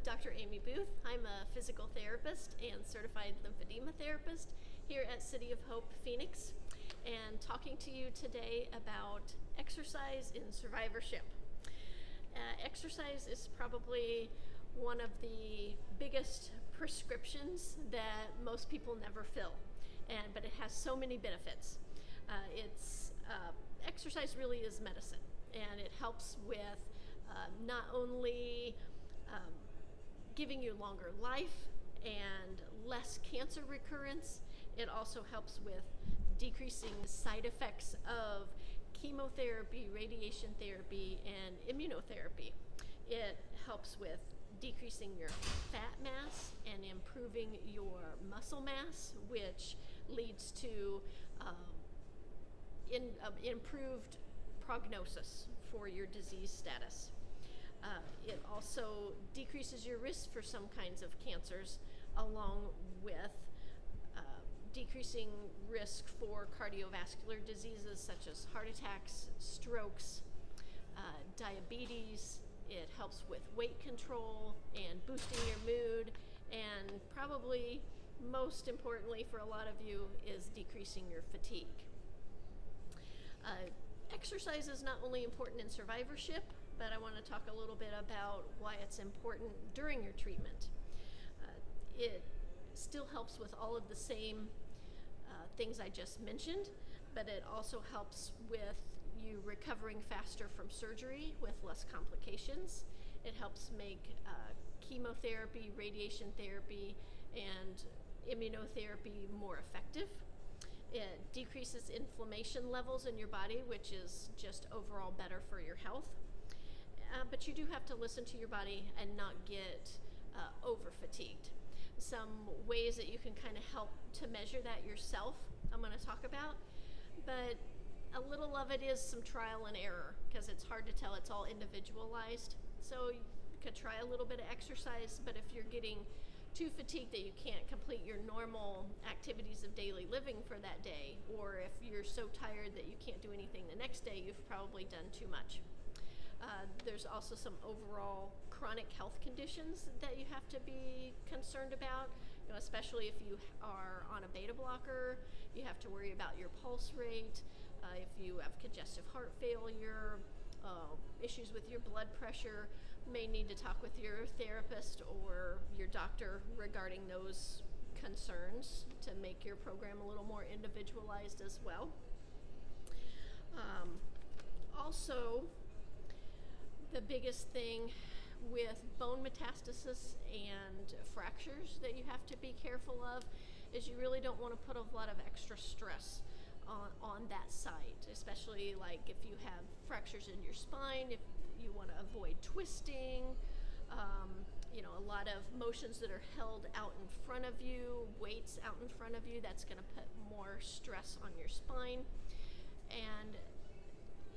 Dr. Amy Boothe. I'm a physical therapist and certified lymphedema therapist here at City of Hope, Phoenix, and talking to you today about exercise in survivorship. Exercise is probably one of the biggest prescriptions that most people never fill, but it has so many benefits. Exercise really is medicine, and it helps with not only giving you longer life and less cancer recurrence, it also helps with decreasing the side effects of chemotherapy, radiation therapy, and immunotherapy. It helps with decreasing your fat mass and improving your muscle mass, which leads to improved prognosis for your disease status. It also decreases your risk for some kinds of cancers, along with decreasing risk for cardiovascular diseases such as heart attacks, strokes, diabetes. It helps with weight control and boosting your mood, and probably most importantly for a lot of you is decreasing your fatigue. Exercise is not only important in survivorship, but I want to talk a little bit about why it's important during your treatment. It still helps with all of the same things I just mentioned, but it also helps with you recovering faster from surgery with less complications. It helps make chemotherapy, radiation therapy, and immunotherapy more effective. It decreases inflammation levels in your body, which is just overall better for your health. But you do have to listen to your body and not get over fatigued. Some ways that you can kind of help to measure that yourself, I'm going to talk about, but a little of it is some trial and error because it's hard to tell. It's all individualized. So you could try a little bit of exercise, but if you're getting too fatigued that you can't complete your normal activities of daily living for that day, or if you're so tired that you can't do anything the next day, you've probably done too much. There's also some overall chronic health conditions that you have to be concerned about, especially if you are on a beta blocker. You have to worry about your pulse rate, if you have congestive heart failure, issues with your blood pressure. May need to talk with your therapist or your doctor regarding those concerns to make your program a little more individualized as well. Also, the biggest thing with bone metastasis and fractures that you have to be careful of is you really don't want to put a lot of extra stress on that site, especially like if you have fractures in your spine, if you want to avoid twisting, a lot of motions that are held out in front of you, weights out in front of you, that's going to put more stress on your spine. And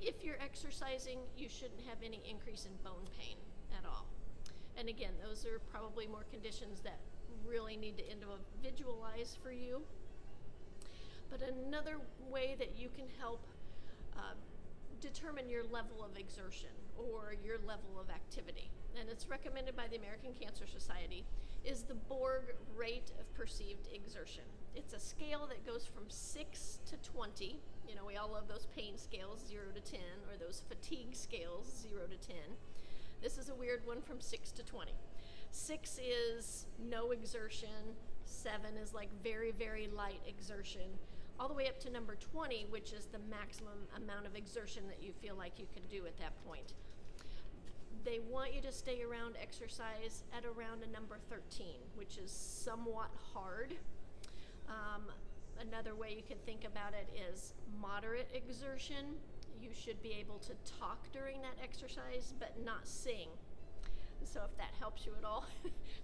if you're exercising, you shouldn't have any increase in bone pain at all. And again, those are probably more conditions that really need to individualize for you. But another way that you can help determine your level of exertion or your level of activity, and it's recommended by the American Cancer Society, is the Borg rate of perceived exertion. It's a scale that goes from 6 to 20. We all love those pain scales, 0 to 10, or those fatigue scales, 0 to 10. This is a weird one, from 6 to 20. 6 is no exertion, 7 is like very, very light exertion, all the way up to number 20, which is the maximum amount of exertion that you feel like you can do at that point. They want you to stay around exercise at around a number 13, which is somewhat hard. Another way you can think about it is moderate exertion. You should be able to talk during that exercise, but not sing. So if that helps you at all,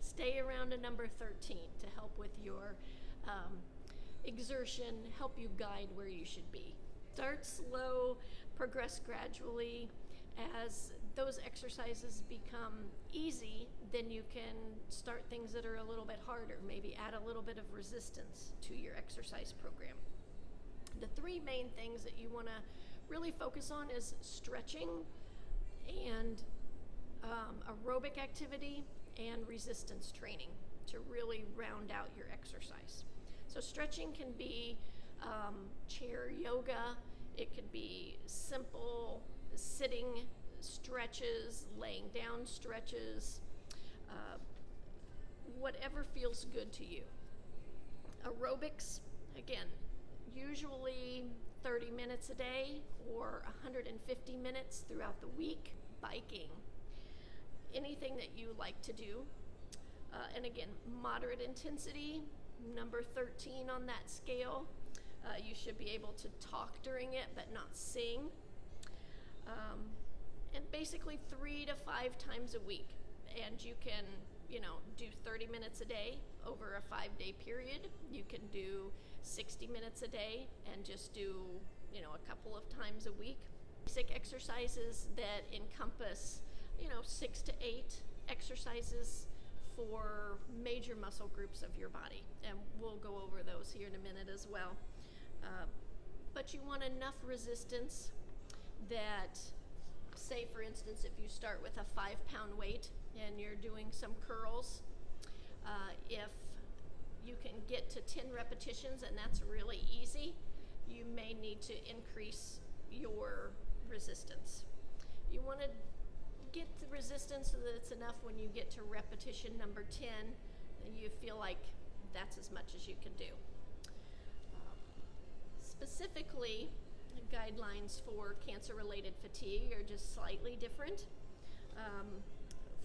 stay around a number 13 to help with your exertion, help you guide where you should be. Start slow, progress gradually. As those exercises become easy, then you can start things that are a little bit harder, maybe add a little bit of resistance to your exercise program. The three main things that you want to really focus on is stretching and aerobic activity and resistance training to really round out your exercise. So stretching can be chair yoga, it could be simple sitting stretches, laying down stretches, whatever feels good to you. Aerobics, again, usually 30 minutes a day or 150 minutes throughout the week. Biking, anything that you like to do. And again, moderate intensity, number 13 on that scale. You should be able to talk during it, but not sing. And basically 3 to 5 times a week. And you can, do 30 minutes a day over a 5-day period. You can do 60 minutes a day and just do, a couple of times a week. Basic exercises that encompass, 6 to 8 exercises for major muscle groups of your body. And we'll go over those here in a minute as well. But you want enough resistance that, say for instance, if you start with a 5-pound weight and you're doing some curls, if you can get to 10 repetitions and that's really easy, you may need to increase your resistance. You want to get the resistance so that it's enough when you get to repetition number 10 and you feel like that's as much as you can do. Specifically, guidelines for cancer-related fatigue are just slightly different.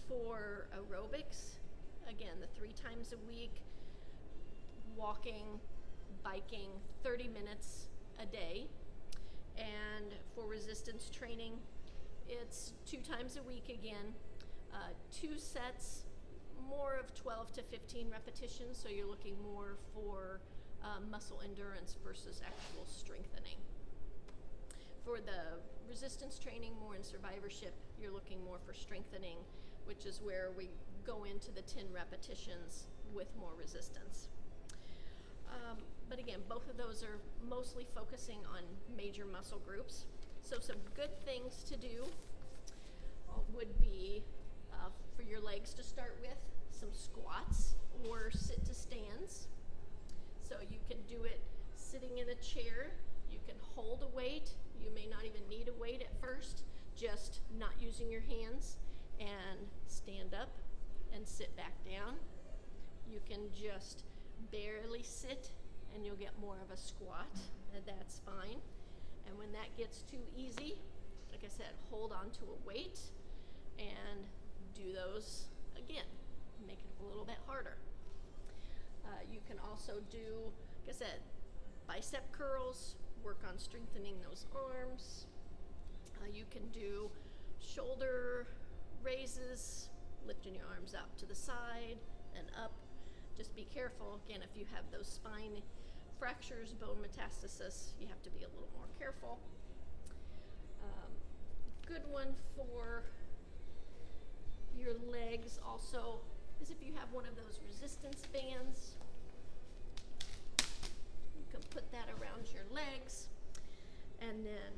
For aerobics, again, the 3 times a week, walking, biking, 30 minutes a day. And for resistance training, it's 2 times a week again, 2 sets, more of 12 to 15 repetitions, so you're looking more for muscle endurance versus actual strengthening. For the resistance training, more in survivorship, you're looking more for strengthening, which is where we go into the 10 repetitions with more resistance. But again, both of those are mostly focusing on major muscle groups. So some good things to do would be for your legs to start with, some squats or sit to stands. So you can do it sitting in a chair. You can hold a weight. You may not even need a weight at first, just not using your hands, and stand up and sit back down. You can just barely sit and you'll get more of a squat, and that's fine. And when that gets too easy, like I said, hold on to a weight and do those again. Make it a little bit harder. You can also do, like I said, bicep curls, work on strengthening those arms. You can do shoulder raises, lifting your arms up to the side and up. Just be careful, again, if you have those spine fractures, bone metastasis, you have to be a little more careful. Good one for your legs also is if you have one of those resistance bands, you can put that around your legs and then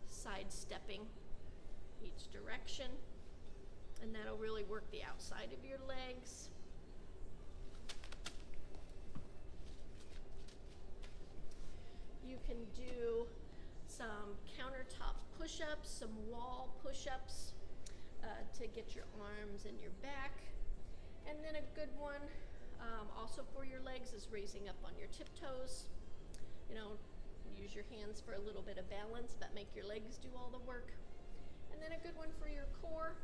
sidestepping each direction, and that'll really work the outside of your legs. You can do some countertop push-ups, some wall push-ups to get your arms and your back. And then a good one also for your legs is raising up on your tiptoes. Use your hands for a little bit of balance, but make your legs do all the work. And then a good one for your core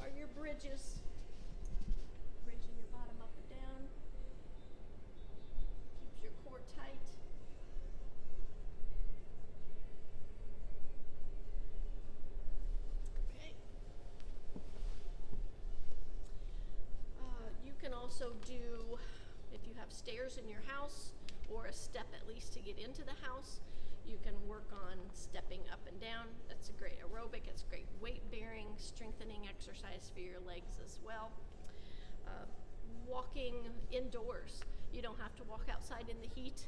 are your bridges. Raising your bottom up and down. Keeps your core tight. Okay. You can also do, if you have stairs in your house or a step at least to get into the house, you can work on stepping up and down. That's a great aerobic. It's great weight bearing, strengthening exercise for your legs as well. Walking indoors. You don't have to walk outside in the heat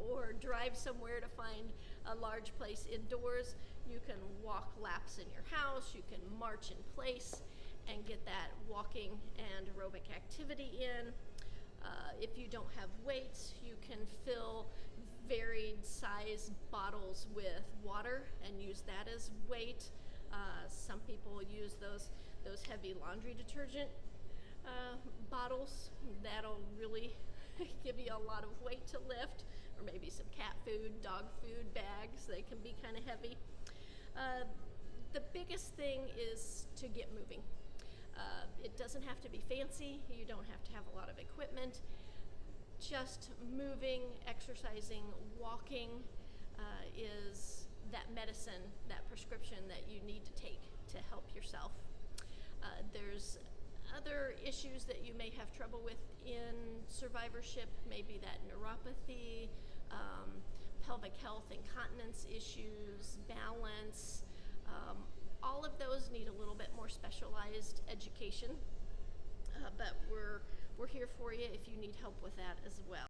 or drive somewhere to find a large place indoors. You can walk laps in your house, you can march in place and get that walking and aerobic activity in. If you don't have weights, you can fill varied size bottles with water and use that as weight. Some people use those heavy laundry detergent bottles. That'll really give you a lot of weight to lift, or maybe some cat food, dog food bags. They can be kind of heavy. The biggest thing is to get moving. It doesn't have to be fancy. You don't have to have a lot of equipment. Just moving, exercising, walking is that medicine, that prescription that you need to take to help yourself. There's other issues that you may have trouble with in survivorship, maybe that neuropathy, pelvic health, incontinence issues, balance. All of those need a little bit more specialized education, but we're here for you if you need help with that as well.